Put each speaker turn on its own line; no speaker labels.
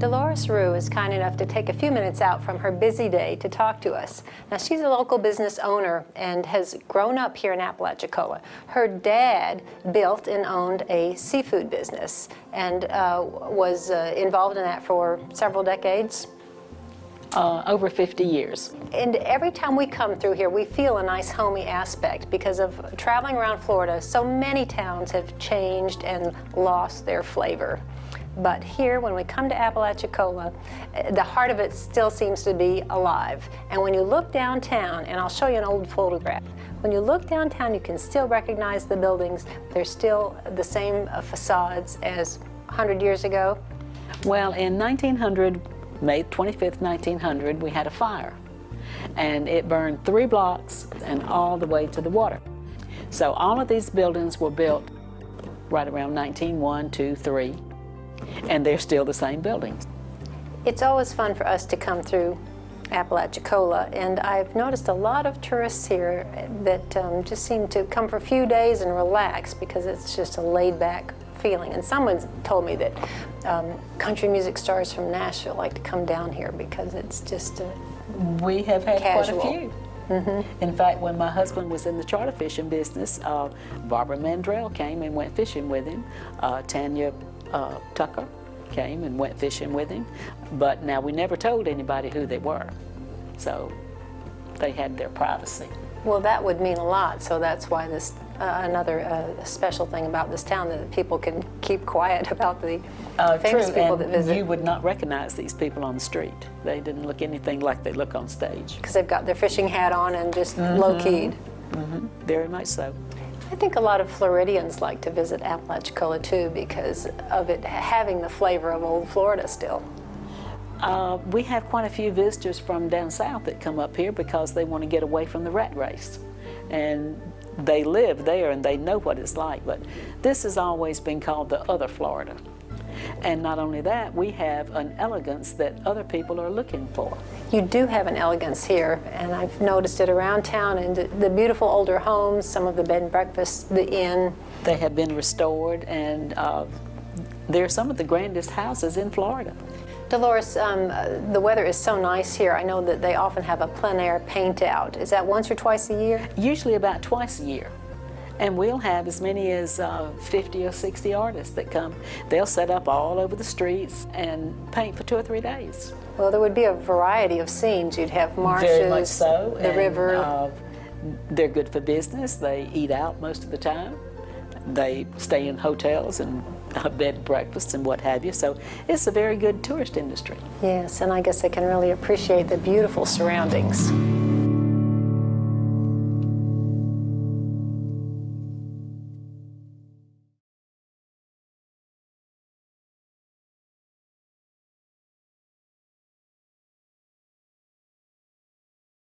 Dolores Rue is kind enough to take a few minutes out from her busy day to talk to us. Now, she's a local business owner and has grown up here in Apalachicola. Her dad built and owned a seafood business and was involved in that for several decades.
Over 50 years.
And every time we come through here, we feel a nice homey aspect because of traveling around Florida. So many towns have changed and lost their flavor. But here, when we come to Apalachicola, the heart of it still seems to be alive. And when you look downtown, and I'll show you an old photograph, when you look downtown, you can still recognize the buildings. They're still the same facades as 100 years ago.
Well, in 1900, May 25th, 1900, we had a fire. And it burned 3 blocks and all the way to the water. So all of these buildings were built right around 1901, 2, 3. And they're still the same buildings.
It's always fun for us to come through Apalachicola, and I've noticed a lot of tourists here that just seem to come for a few days and relax because it's just a laid-back feeling. And someone told me that country music stars from Nashville like to come down here because it's just
we have had
casual.
Quite a few. Mm-hmm. In fact, when my husband was in the charter fishing business, Barbara Mandrell came and went fishing with him. Tanya Tucker came and went fishing with him, but now we never told anybody who they were, so they had their privacy.
Well, that would mean a lot, so that's why this another special thing about this town, that people can keep quiet about the famous people that visit.
You would not recognize these people on the street. They didn't look anything like they look on stage.
Because they've got their fishing hat on and just low-keyed.
Mm-hmm. Very much so.
I think a lot of Floridians like to visit Apalachicola too because of it having the flavor of old Florida still.
We have quite a few visitors from down south that come up here because they want to get away from the rat race. And they live there and they know what it's like, but this has always been called the other Florida. And not only that, we have an elegance that other people are looking for.
You do have an elegance here, and I've noticed it around town, and the beautiful older homes, some of the bed and breakfasts, the inn.
They have been restored, and they're some of the grandest houses in Florida.
Dolores, the weather is so nice here. I know that they often have a plein air paint out. Is that once or twice a year?
Usually about twice a year. And we'll have as many as 50 or 60 artists that come. They'll set up all over the streets and paint for 2 or 3 days.
Well, there would be a variety of scenes. You'd have marshes,
very much so,
the river.
They're good for business. They eat out most of the time. They stay in hotels and bed and breakfasts and what have you. So it's a very good tourist industry.
Yes, and I guess they can really appreciate the beautiful surroundings.